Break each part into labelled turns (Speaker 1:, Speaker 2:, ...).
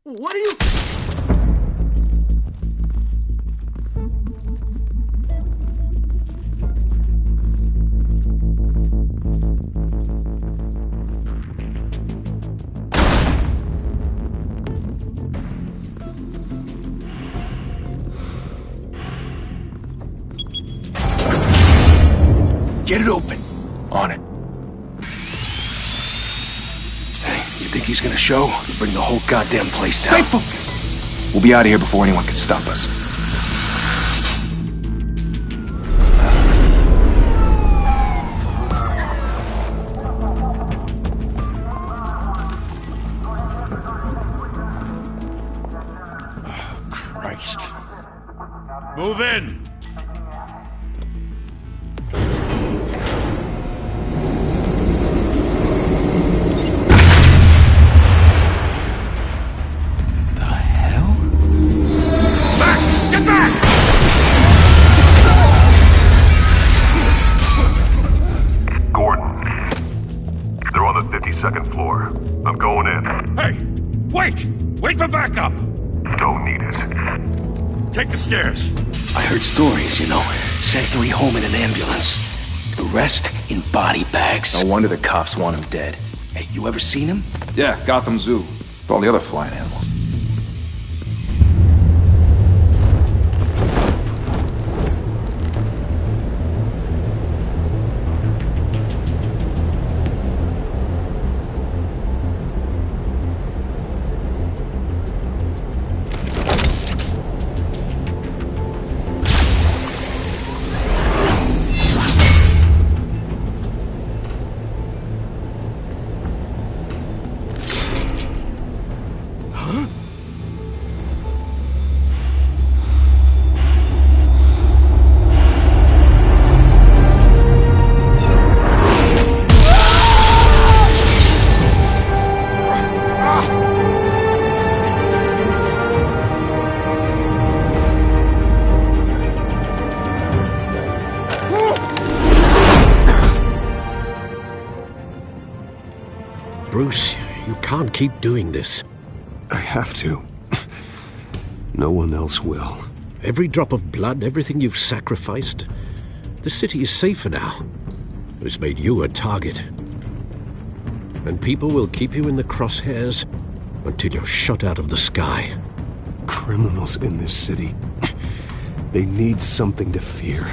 Speaker 1: What are you...
Speaker 2: Get it open. On it. You think he's gonna show? Bring the whole goddamn place down.
Speaker 1: Stay focused!
Speaker 2: We'll be out of here before anyone can stop us.
Speaker 1: Oh, Christ.
Speaker 3: Move in!
Speaker 4: Second floor. I'm going in.
Speaker 3: Hey! Wait! Wait for backup!
Speaker 4: Don't need it.
Speaker 3: Take the stairs.
Speaker 2: I heard stories, you know. Sent 3 home in an ambulance. The rest in body bags.
Speaker 5: No wonder the cops want him dead.
Speaker 2: Hey, you ever seen him?
Speaker 5: Yeah, Gotham Zoo. With all the other flying animals.
Speaker 6: Bruce, you can't keep doing this.
Speaker 7: I have to. No one else will.
Speaker 6: Every drop of blood, everything you've sacrificed. The city is safer now. But it's made you a target. And people will keep you in the crosshairs until you're shot out of the sky.
Speaker 7: Criminals in this city. They need something to fear.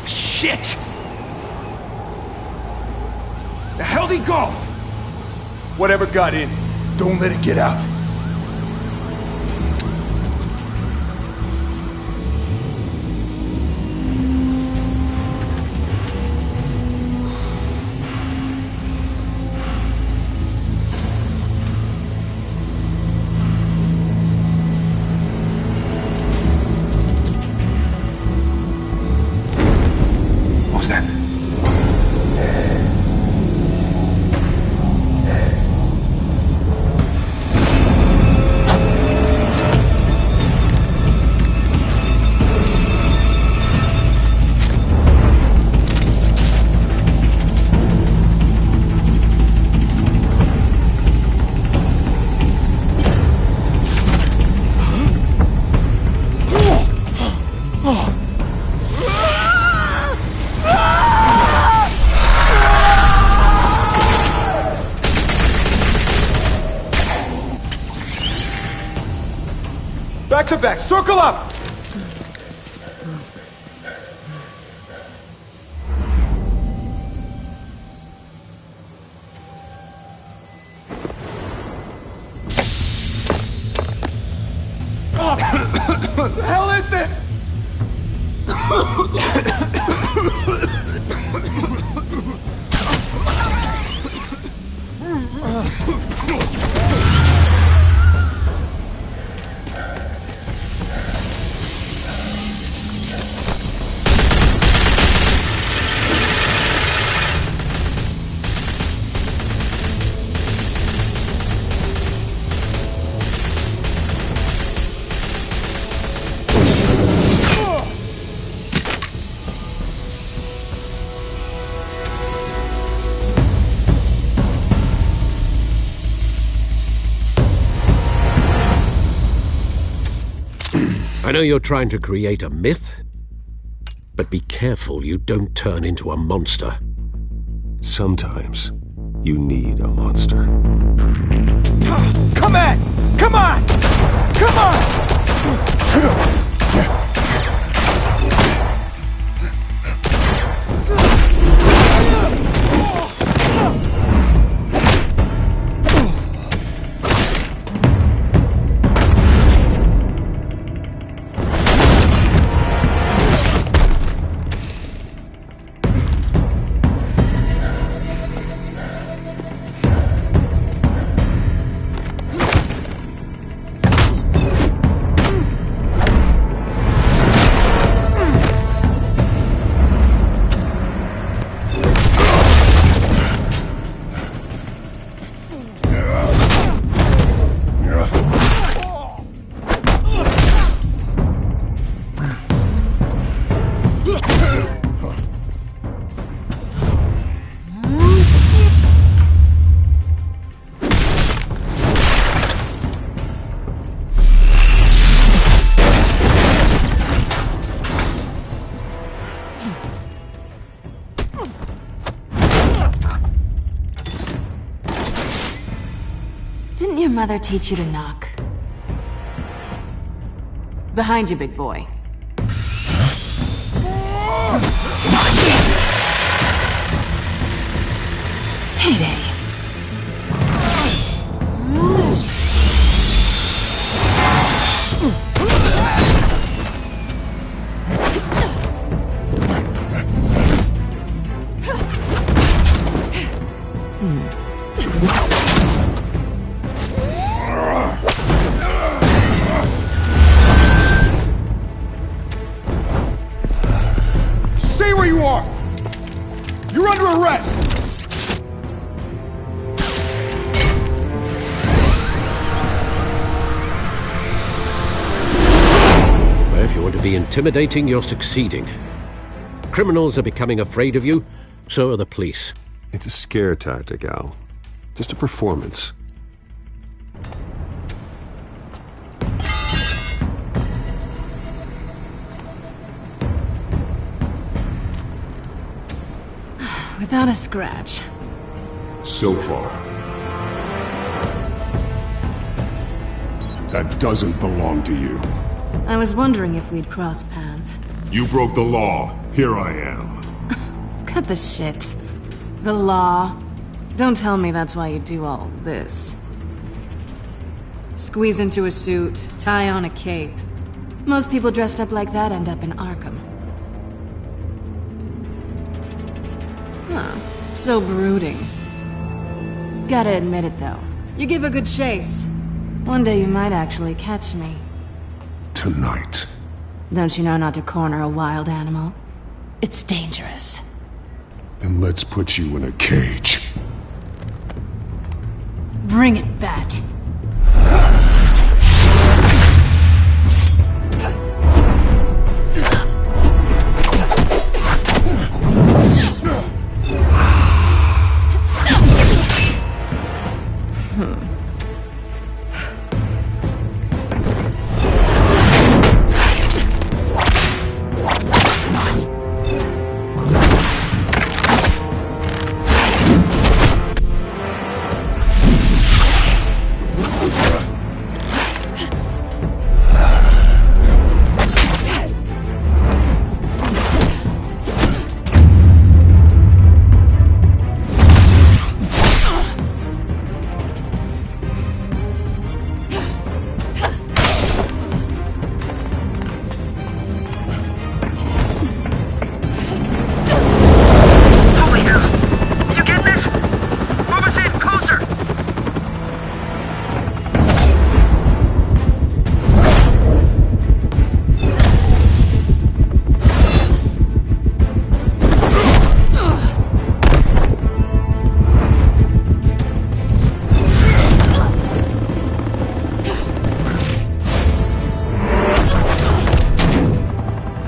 Speaker 2: Shit! The hell'd he go? Whatever got in, don't let it get out. What was that?
Speaker 5: Back to back, circle up! What the hell is this?
Speaker 6: I know you're trying to create a myth, but be careful you don't turn into a monster.
Speaker 7: Sometimes you need a monster.
Speaker 5: Come on! Come on! Come on!
Speaker 8: Didn't your mother teach you to knock? Behind you, big boy. Heyday.
Speaker 5: Stay where you are! You're under arrest!
Speaker 6: Well, if you want to be intimidating, you're succeeding. Criminals are becoming afraid of you, so are the police.
Speaker 7: It's a scare tactic, Al. Just a performance.
Speaker 8: Without a scratch.
Speaker 7: So far. That doesn't belong to you.
Speaker 8: I was wondering if we'd cross paths.
Speaker 7: You broke the law. Here I am.
Speaker 8: Cut the shit. The law. Don't tell me that's why you do all this. Squeeze into a suit, tie on a cape. Most people dressed up like that end up in Arkham. Huh. So brooding. Gotta admit it, though. You give a good chase. One day you might actually catch me.
Speaker 7: Tonight.
Speaker 8: Don't you know not to corner a wild animal? It's dangerous.
Speaker 7: Then let's put you in a cage.
Speaker 8: Bring it, Bat.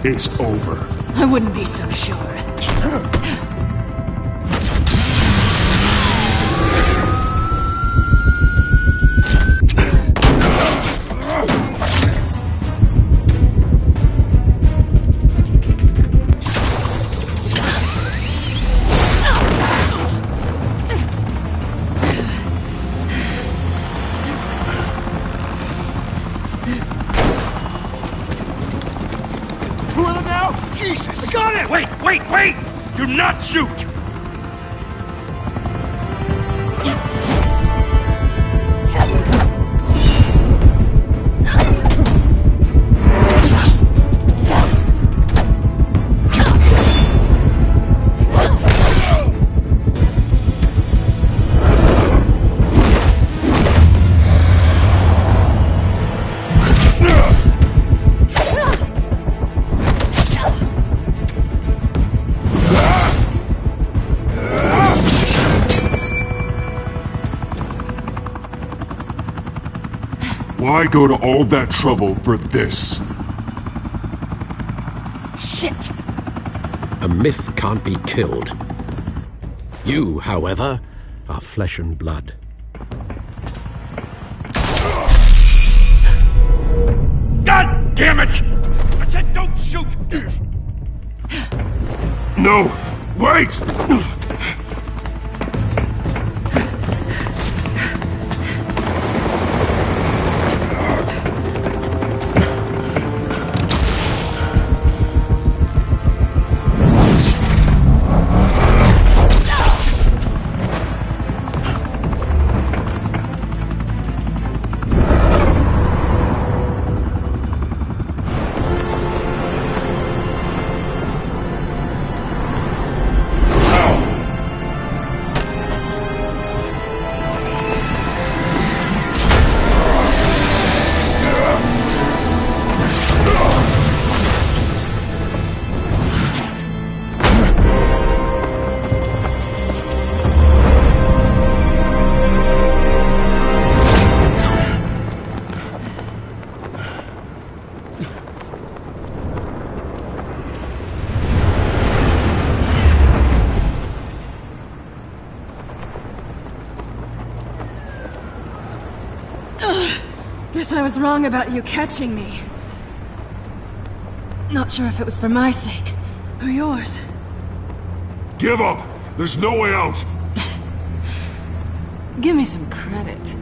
Speaker 7: It's over.
Speaker 8: I wouldn't be so sure.
Speaker 5: Pulling him now? Jesus! I got it!
Speaker 3: Wait! Do not shoot!
Speaker 7: Why go to all that trouble for this?
Speaker 8: Shit!
Speaker 6: A myth can't be killed. You, however, are flesh and blood.
Speaker 3: God damn it! I said don't shoot!
Speaker 7: No! Wait!
Speaker 8: Guess I was wrong about you catching me. Not sure if it was for my sake, or yours.
Speaker 7: Give up! There's no way out!
Speaker 8: Give me some credit.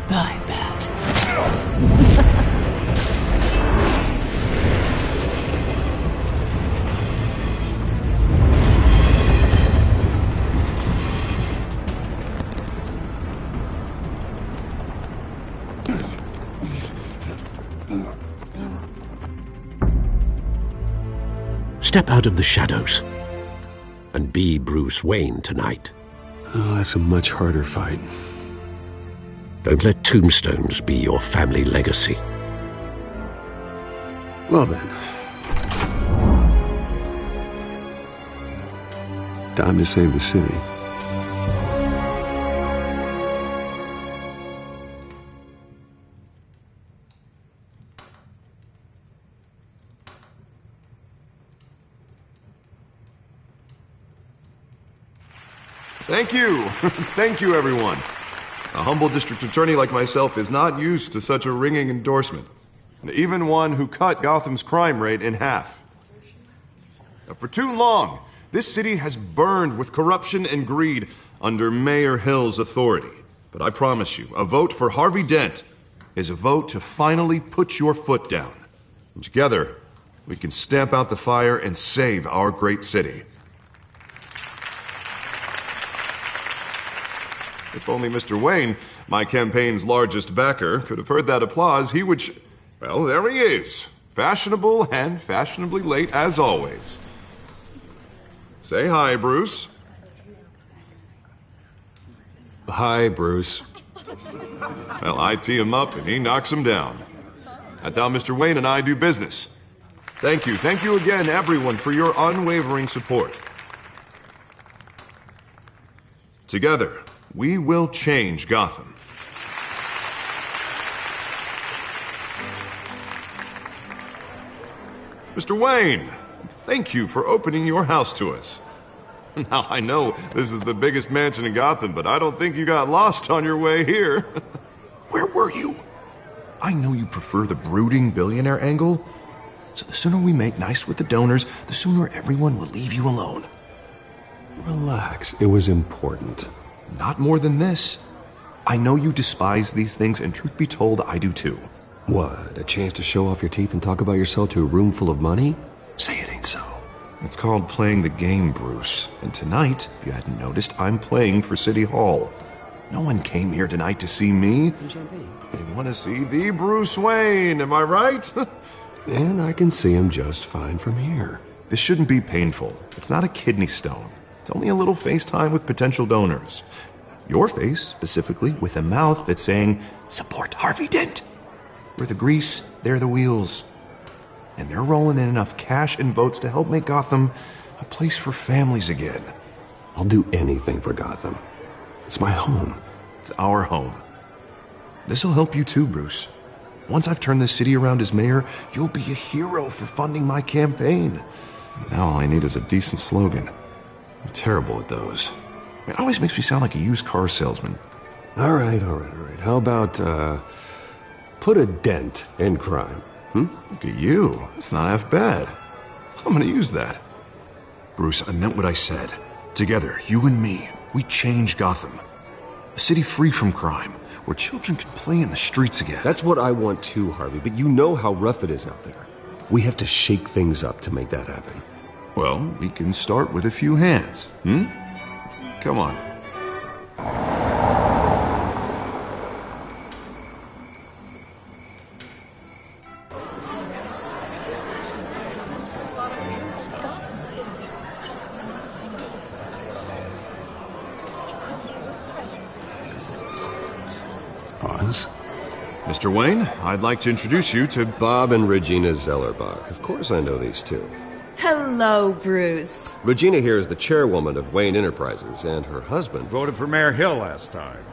Speaker 8: Bye, Bat.
Speaker 6: Step out of the shadows and be Bruce Wayne tonight.
Speaker 7: Oh, that's a much harder fight.
Speaker 6: Don't let tombstones be your family legacy.
Speaker 7: Well then. Time to save the city.
Speaker 9: Thank you. Thank you, everyone. A humble district attorney like myself is not used to such a ringing endorsement. Even one who cut Gotham's crime rate in half. For too long, this city has burned with corruption and greed under Mayor Hill's authority. But I promise you, a vote for Harvey Dent is a vote to finally put your foot down. And together, we can stamp out the fire and save our great city. If only Mr. Wayne, my campaign's largest backer, could have heard that applause, he would well, there he is. Fashionable and fashionably late as always. Say hi, Bruce.
Speaker 7: Hi, Bruce.
Speaker 9: Well, I tee him up and he knocks him down. That's how Mr. Wayne and I do business. Thank you again, everyone, for your unwavering support. Together, we will change Gotham. Mr. Wayne, thank you for opening your house to us. Now, I know this is the biggest mansion in Gotham, but I don't think you got lost on your way here. Where were you? I know you prefer the brooding billionaire angle, so the sooner we make nice with the donors, the sooner everyone will leave you alone.
Speaker 7: Relax, it was important.
Speaker 9: Not more than this. I know you despise these things, and truth be told, I do too.
Speaker 7: What, a chance to show off your teeth and talk about yourself to a room full of money? Say it ain't so.
Speaker 9: It's called playing the game, Bruce. And tonight, if you hadn't noticed, I'm playing for City Hall. No one came here tonight to see me. Some champagne. They want to see the Bruce Wayne, am I right?
Speaker 7: And I can see him just fine from here.
Speaker 9: This shouldn't be painful. It's not a kidney stone. It's only a little FaceTime with potential donors. Your face, specifically, with a mouth that's saying, support Harvey Dent. We're the grease, they're the wheels. And they're rolling in enough cash and votes to help make Gotham a place for families again.
Speaker 7: I'll do anything for Gotham. It's my home.
Speaker 9: It's our home. This'll help you too, Bruce. Once I've turned this city around as mayor, you'll be a hero for funding my campaign. Now all I need is a decent slogan. I'm terrible at those. It always makes me sound like a used car salesman.
Speaker 7: All right. How about, put a dent in crime?
Speaker 9: Look at you. That's not half bad. I'm gonna use that. Bruce, I meant what I said. Together, you and me, we change Gotham. A city free from crime, where children can play in the streets again.
Speaker 7: That's what I want too, Harvey, but you know how rough it is out there. We have to shake things up to make that happen.
Speaker 9: Well, we can start with a few hands, Come on.
Speaker 7: Pause.
Speaker 9: Mr. Wayne, I'd like to introduce you to
Speaker 7: Bob and Regina Zellerbach. Of course I know these two.
Speaker 10: Hello, Bruce.
Speaker 7: Regina here is the chairwoman of Wayne Enterprises, and her husband
Speaker 3: Voted for Mayor Hill last time.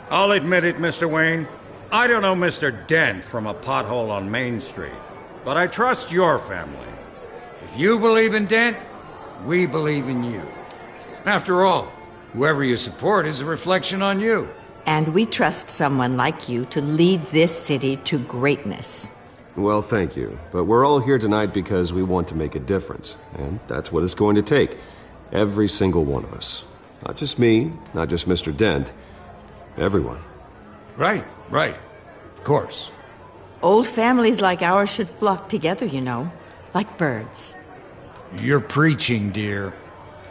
Speaker 3: I'll admit it, Mr. Wayne. I don't know Mr. Dent from a pothole on Main Street, but I trust your family. If you believe in Dent, we believe in you. After all, whoever you support is a reflection on you.
Speaker 10: And we trust someone like you to lead this city to greatness.
Speaker 7: Well, thank you. But we're all here tonight because we want to make a difference. And that's what it's going to take. Every single one of us. Not just me, not just Mr. Dent. Everyone.
Speaker 3: Right. Of course.
Speaker 10: Old families like ours should flock together, you know. Like birds.
Speaker 3: You're preaching, dear.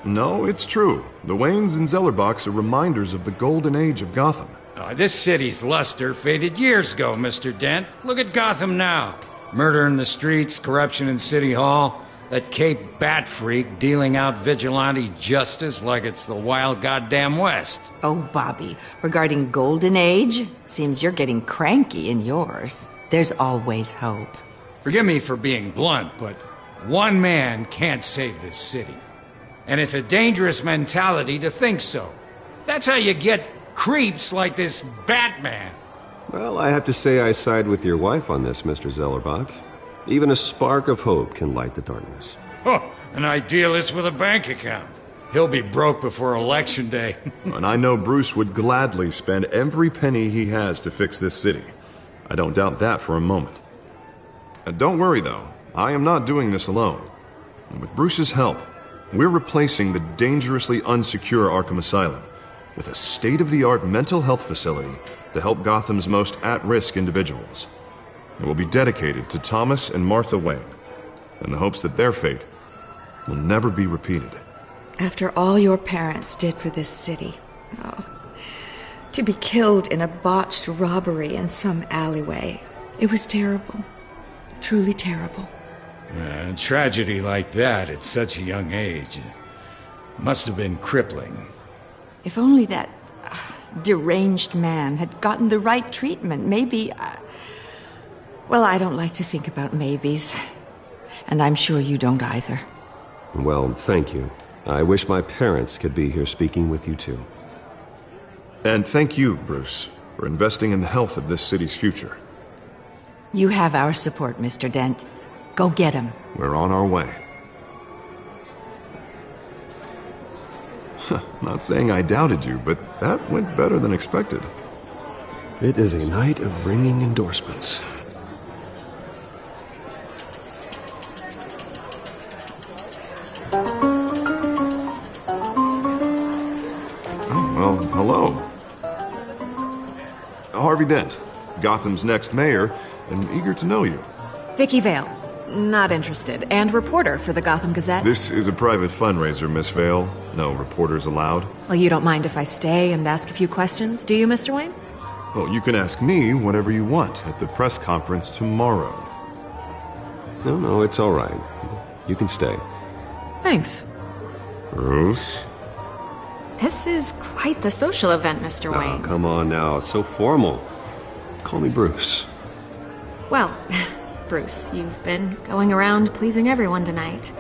Speaker 9: No, it's true. The Waynes and Zellerbachs are reminders of the golden age of Gotham.
Speaker 3: This city's luster faded years ago, Mr. Dent. Look at Gotham now. Murder in the streets, corruption in City Hall, that Cape Bat freak dealing out vigilante justice like it's the wild goddamn West.
Speaker 10: Oh, Bobby, regarding Golden Age, seems you're getting cranky in yours. There's always hope.
Speaker 3: Forgive me for being blunt, but one man can't save this city. And it's a dangerous mentality to think so. That's how you get creeps like this Batman.
Speaker 7: Well, I have to say I side with your wife on this, Mr. Zellerbach. Even a spark of hope can light the darkness.
Speaker 3: Oh, an idealist with a bank account. He'll be broke before Election Day.
Speaker 9: And I know Bruce would gladly spend every penny he has to fix this city. I don't doubt that for a moment. Don't worry, though. I am not doing this alone. And with Bruce's help, we're replacing the dangerously unsecure Arkham Asylum with a state-of-the-art mental health facility to help Gotham's most at-risk individuals. It will be dedicated to Thomas and Martha Wayne, in the hopes that their fate will never be repeated.
Speaker 11: After all your parents did for this city, to be killed in a botched robbery in some alleyway, it was terrible. Truly terrible.
Speaker 3: A tragedy like that at such a young age must have been crippling.
Speaker 10: If only that deranged man had gotten the right treatment, maybe... Well, I don't like to think about maybes. And I'm sure you don't either.
Speaker 7: Well, thank you. I wish my parents could be here speaking with you too.
Speaker 9: And thank you, Bruce, for investing in the health of this city's future.
Speaker 10: You have our support, Mr. Dent. Go get him.
Speaker 9: We're on our way. Not saying I doubted you, but that went better than expected.
Speaker 7: It is a night of ringing endorsements.
Speaker 9: Oh, well, hello. Harvey Dent, Gotham's next mayor, and eager to know you.
Speaker 8: Vicky Vale. Not interested. And reporter for the Gotham Gazette.
Speaker 9: This is a private fundraiser, Miss Vale. No reporters allowed.
Speaker 8: Well, you don't mind if I stay and ask a few questions, do you, Mr. Wayne?
Speaker 9: Well, you can ask me whatever you want at the press conference tomorrow.
Speaker 7: No, it's all right. You can stay.
Speaker 8: Thanks.
Speaker 9: Bruce?
Speaker 8: This is quite the social event, Mr.
Speaker 7: Oh,
Speaker 8: Wayne.
Speaker 7: come on now. It's so formal. Call me Bruce.
Speaker 8: Well, Bruce, you've been going around pleasing everyone tonight.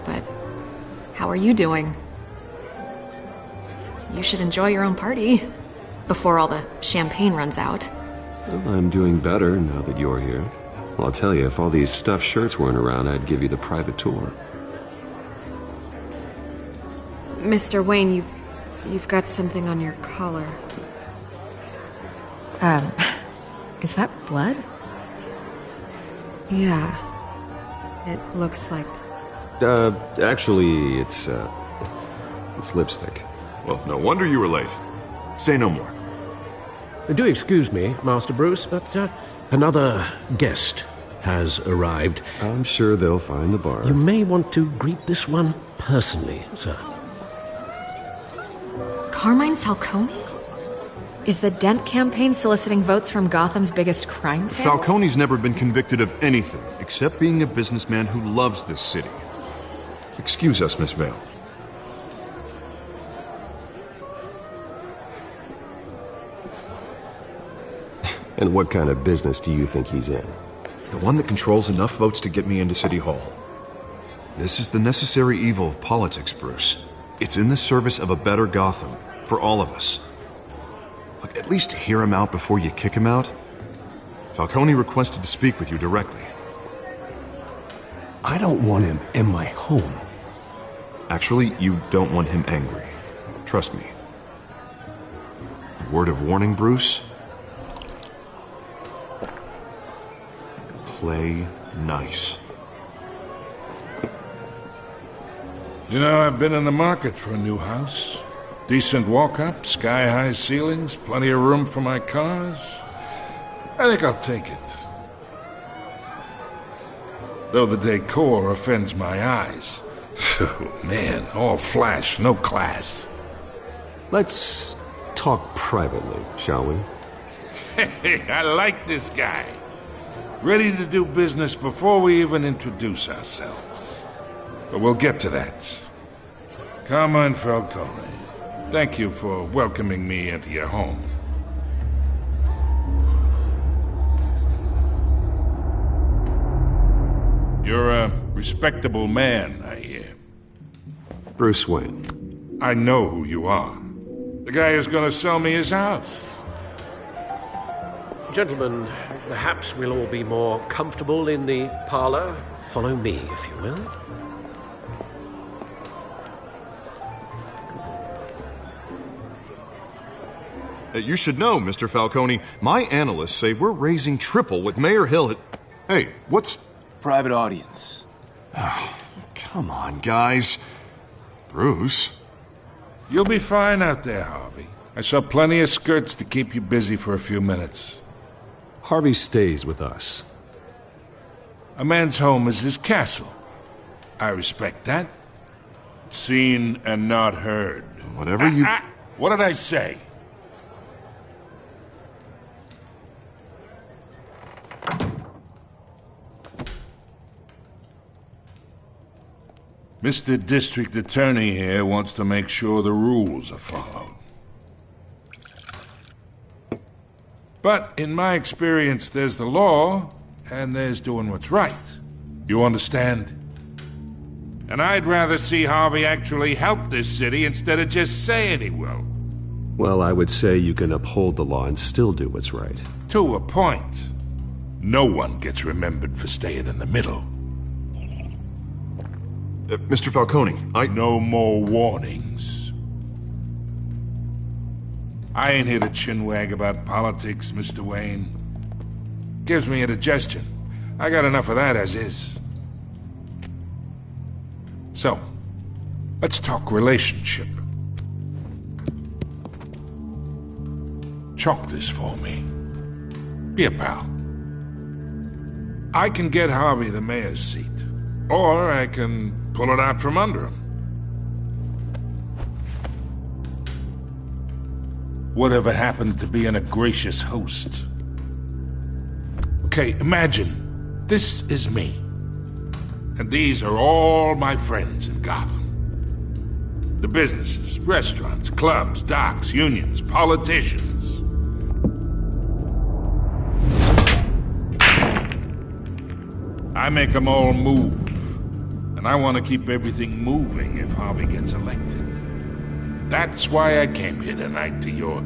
Speaker 8: But how are you doing? You should enjoy your own party before all the champagne runs out.
Speaker 7: Well, I'm doing better now that you're here. Well, I'll tell you, if all these stuffed shirts weren't around, I'd give you the private tour.
Speaker 8: Mr. Wayne, you've got something on your collar. Is that blood? Yeah. It looks like...
Speaker 7: Actually, it's lipstick.
Speaker 9: Well, no wonder you were late. Say no more.
Speaker 6: Do excuse me, Master Bruce, but another guest has arrived.
Speaker 7: I'm sure they'll find the bar.
Speaker 6: You may want to greet this one personally, sir.
Speaker 8: Carmine Falcone? Is the Dent campaign soliciting votes from Gotham's biggest crime family?
Speaker 9: Falcone's never been convicted of anything except being a businessman who loves this city. Excuse us, Miss Vale.
Speaker 7: And what kind of business do you think he's in?
Speaker 9: The one that controls enough votes to get me into City Hall. This is the necessary evil of politics, Bruce. It's in the service of a better Gotham, for all of us. Look, at least hear him out before you kick him out. Falcone requested to speak with you directly.
Speaker 7: I don't want him in my home.
Speaker 9: Actually, you don't want him angry. Trust me. Word of warning, Bruce? Play nice.
Speaker 12: You know, I've been in the market for a new house. Decent walk-up, sky-high ceilings, plenty of room for my cars. I think I'll take it. Though the decor offends my eyes. Oh, man, all flash, no class.
Speaker 7: Let's talk privately, shall we?
Speaker 12: Hey, I like this guy. Ready to do business before we even introduce ourselves. But we'll get to that. Carmine Falcone, thank you for welcoming me into your home. You're a respectable man, I hear.
Speaker 7: Bruce Wayne.
Speaker 12: I know who you are. The guy who's going to sell me his house.
Speaker 6: Gentlemen, perhaps we'll all be more comfortable in the parlor. Follow me, if you will.
Speaker 9: You should know, Mr. Falcone, my analysts say we're raising triple what Mayor Hill had... Hey, what's...
Speaker 13: Private audience.
Speaker 9: Oh, come on, guys. Bruce?
Speaker 12: You'll be fine out there, Harvey. I saw plenty of skirts to keep you busy for a few minutes.
Speaker 7: Harvey stays with us.
Speaker 12: A man's home is his castle. I respect that. Seen and not heard.
Speaker 9: Whatever you...
Speaker 12: What did I say? Mr. District Attorney here wants to make sure the rules are followed. But in my experience, there's the law, and there's doing what's right. You understand? And I'd rather see Harvey actually help this city instead of just saying he will.
Speaker 7: Well, I would say you can uphold the law and still do what's right.
Speaker 12: To a point. No one gets remembered for staying in the middle.
Speaker 9: Mr. Falcone,
Speaker 12: No more warnings. I ain't here to chinwag about politics, Mr. Wayne. Gives me indigestion. I got enough of that as is. So, let's talk relationship. Chalk this for me. Be a pal. I can get Harvey the mayor's seat, or I can pull it out from under him. Whatever happened to being a gracious host? Okay, imagine this is me, and these are all my friends in Gotham. The businesses, restaurants, clubs, docks, unions, politicians. I make them all move. And I want to keep everything moving if Harvey gets elected. That's why I came here tonight to your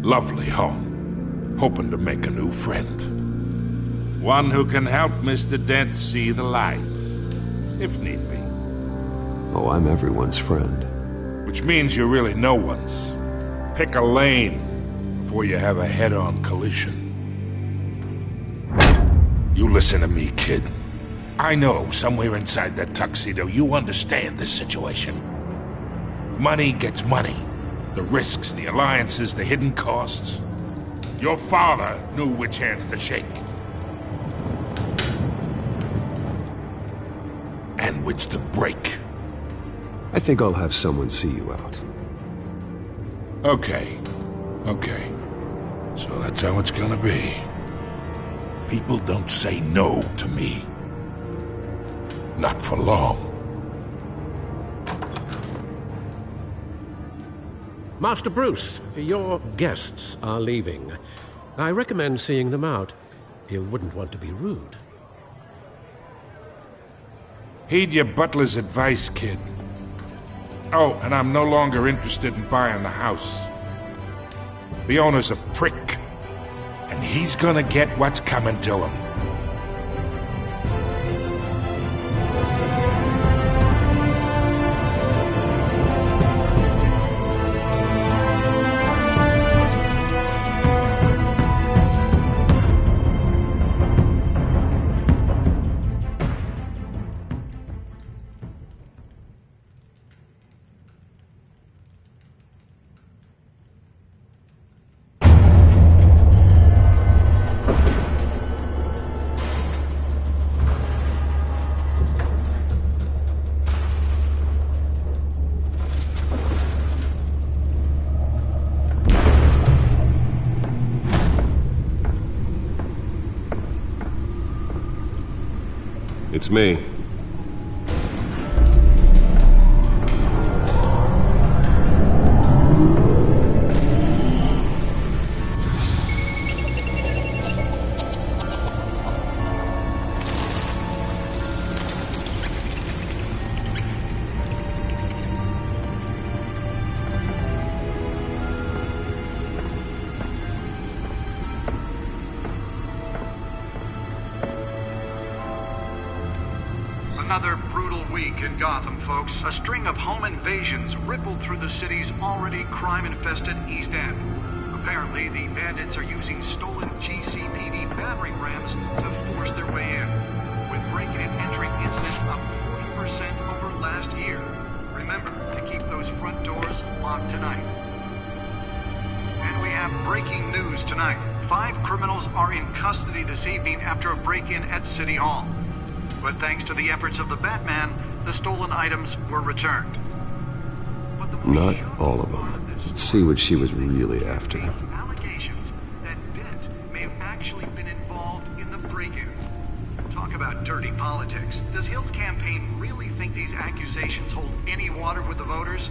Speaker 12: lovely home, hoping to make a new friend. One who can help Mr. Dent see the light, if need be.
Speaker 7: Oh, I'm everyone's friend.
Speaker 12: Which means you're really no one's. Pick a lane before you have a head-on collision. You listen to me, kid. I know somewhere inside that tuxedo you understand this situation. Money gets money. The risks, the alliances, the hidden costs. Your father knew which hands to shake. And which to break.
Speaker 7: I think I'll have someone see you out.
Speaker 12: Okay. So that's how it's gonna be. People don't say no to me. Not for long.
Speaker 6: Master Bruce, your guests are leaving. I recommend seeing them out. You wouldn't want to be rude.
Speaker 12: Heed your butler's advice, kid. Oh, and I'm no longer interested in buying the house. The owner's a prick, and he's gonna get what's coming to him.
Speaker 7: It's me.
Speaker 14: Another brutal week in Gotham, folks. A string of home invasions rippled through the city's already crime-infested East End. Apparently, the bandits are using stolen GCPD battering rams to force their way in, with breaking and entering incidents up 40% over last year. Remember to keep those front doors locked tonight. And we have breaking news tonight. 5 criminals are in custody this evening after a break-in at City Hall. But thanks to the efforts of the Batman, the stolen items were returned.
Speaker 7: Not all of them. Let's see what she was really after.
Speaker 14: Allegations that Dent may have actually been involved in the break-in. Talk about dirty politics. Does Hill's campaign really think these accusations hold any water with the voters?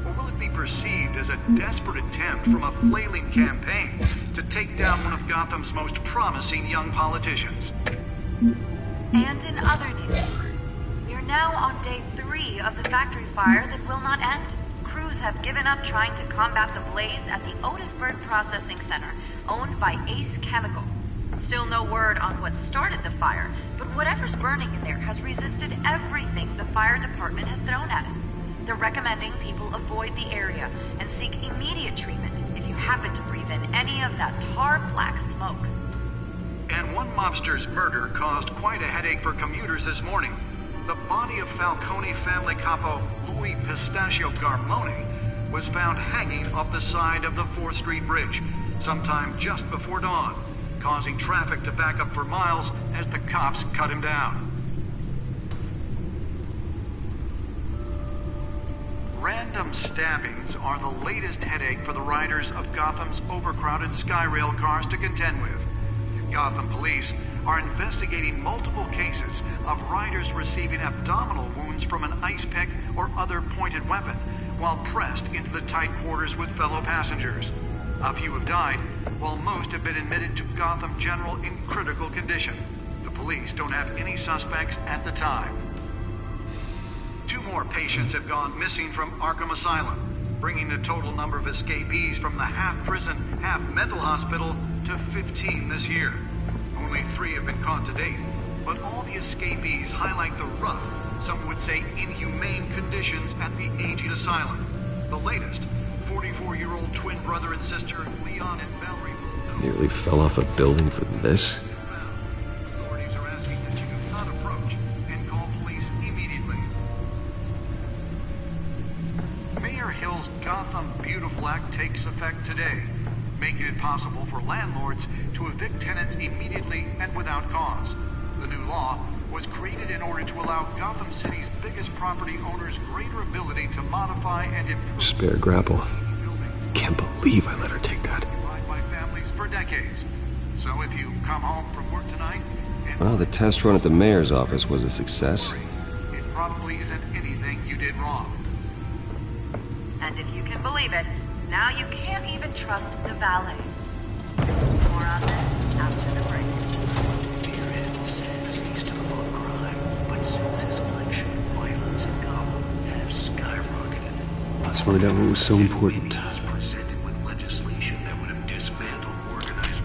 Speaker 14: Or will it be perceived as a desperate attempt from a flailing campaign to take down one of Gotham's most promising young politicians?
Speaker 15: And in other news, we are now on day 3 of the factory fire that will not end. Crews have given up trying to combat the blaze at the Otisburg Processing Center, owned by Ace Chemical. Still no word on what started the fire, but whatever's burning in there has resisted everything the fire department has thrown at it. They're recommending people avoid the area and seek immediate treatment if you happen to breathe in any of that tar black smoke.
Speaker 14: And one mobster's murder caused quite a headache for commuters this morning. The body of Falcone family capo Louis Pistachio Garmone was found hanging off the side of the 4th Street Bridge sometime just before dawn, causing traffic to back up for miles as the cops cut him down. Random stabbings are the latest headache for the riders of Gotham's overcrowded Skyrail cars to contend with. Gotham police are investigating multiple cases of riders receiving abdominal wounds from an ice pick or other pointed weapon while pressed into the tight quarters with fellow passengers. A few have died, while most have been admitted to Gotham General in critical condition. The police don't have any suspects at the time. 2 more patients have gone missing from Arkham Asylum, bringing the total number of escapees from the half-prison, half-mental hospital to 15 this year. Only 3 have been caught to date, but all the escapees highlight the rough, some would say inhumane conditions at the aging asylum. The latest, 44-year-old twin brother and sister Leon and Valerie.
Speaker 7: Nearly fell off a building for this.
Speaker 14: Authorities are asking that you do not approach and call police immediately. Mayor Hill's Gotham Beautiful Act takes effect today, making it possible for landlords to evict tenants immediately and without cause. The new law was created in order to allow Gotham City's biggest property owners greater ability to modify and improve
Speaker 7: Spare grapple. Can't believe I let her take that.
Speaker 14: by families for decades. So if you come home from work tonight and
Speaker 7: Well, the test run at the mayor's office was a success.
Speaker 14: it probably isn't anything you did wrong.
Speaker 15: And if you can believe it, now you can't even trust the valets. More on this after the break.
Speaker 2: Dear Ed says he's tough on crime, but since his election, violence in Gotham has skyrocketed.
Speaker 7: Let's find out what was so important.
Speaker 2: He was presented with legislation that would have dismantled organized...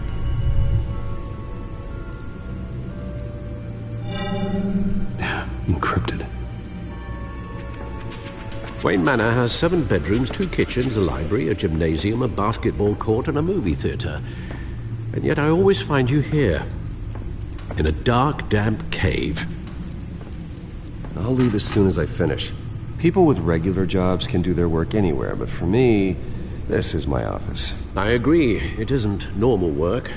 Speaker 7: Encrypted.
Speaker 6: Wayne Manor has 7 bedrooms, 2 kitchens, a library, a gymnasium, a basketball court, and a movie theater. And yet I always find you here, in a dark, damp cave.
Speaker 7: I'll leave as soon as I finish. People with regular jobs can do their work anywhere, but for me, this is my office.
Speaker 6: I agree, it isn't normal work.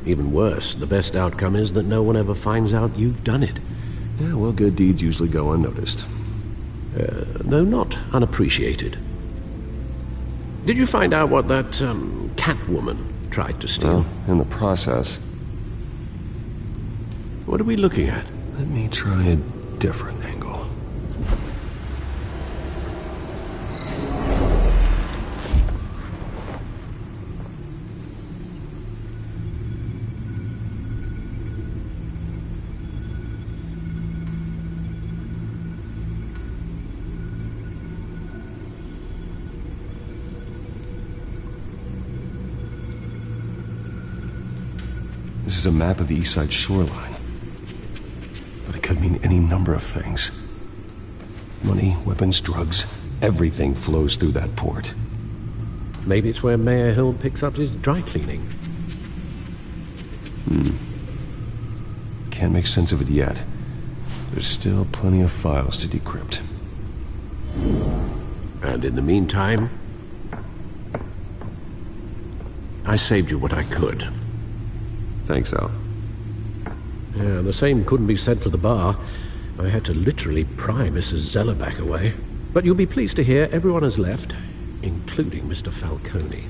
Speaker 6: Even worse, the best outcome is that no one ever finds out you've done it.
Speaker 7: Yeah, well, good deeds usually go unnoticed.
Speaker 6: Though not unappreciated. Did you find out what that, Catwoman tried to steal?
Speaker 7: Well, in the process.
Speaker 6: What are we looking at?
Speaker 7: Let me try a different angle. This is a map of the East Side shoreline. But it could mean any number of things. Money, weapons, drugs, everything flows through that port.
Speaker 6: Maybe it's where Mayor Hill picks up his dry cleaning.
Speaker 7: Can't make sense of it yet. There's still plenty of files to decrypt.
Speaker 6: And in the meantime, I saved you what I could.
Speaker 7: Thanks, Al.
Speaker 6: Yeah, the same couldn't be said for the bar. I had to literally pry Mrs. Zellerback away. But you'll be pleased to hear everyone has left, including Mr. Falcone.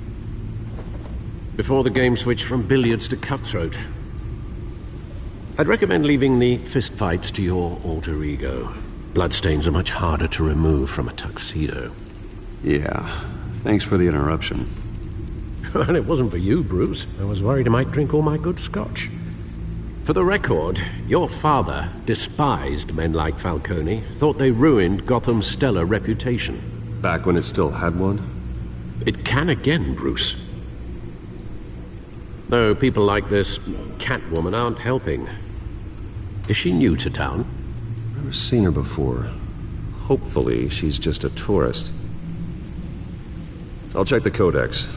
Speaker 6: Before the game switched from billiards to cutthroat. I'd recommend leaving the fistfights to your alter ego. Bloodstains are much harder to remove from a tuxedo.
Speaker 16: Yeah, thanks for the interruption.
Speaker 6: Well, it wasn't for you, Bruce. I was worried I might drink all my good scotch. For the record, your father despised men like Falcone, thought they ruined Gotham's stellar reputation.
Speaker 7: Back when it still had one?
Speaker 6: It can again, Bruce. Though people like this Catwoman aren't helping. Is she new to town?
Speaker 7: Never seen her before. Hopefully, she's just a tourist. I'll check the codex.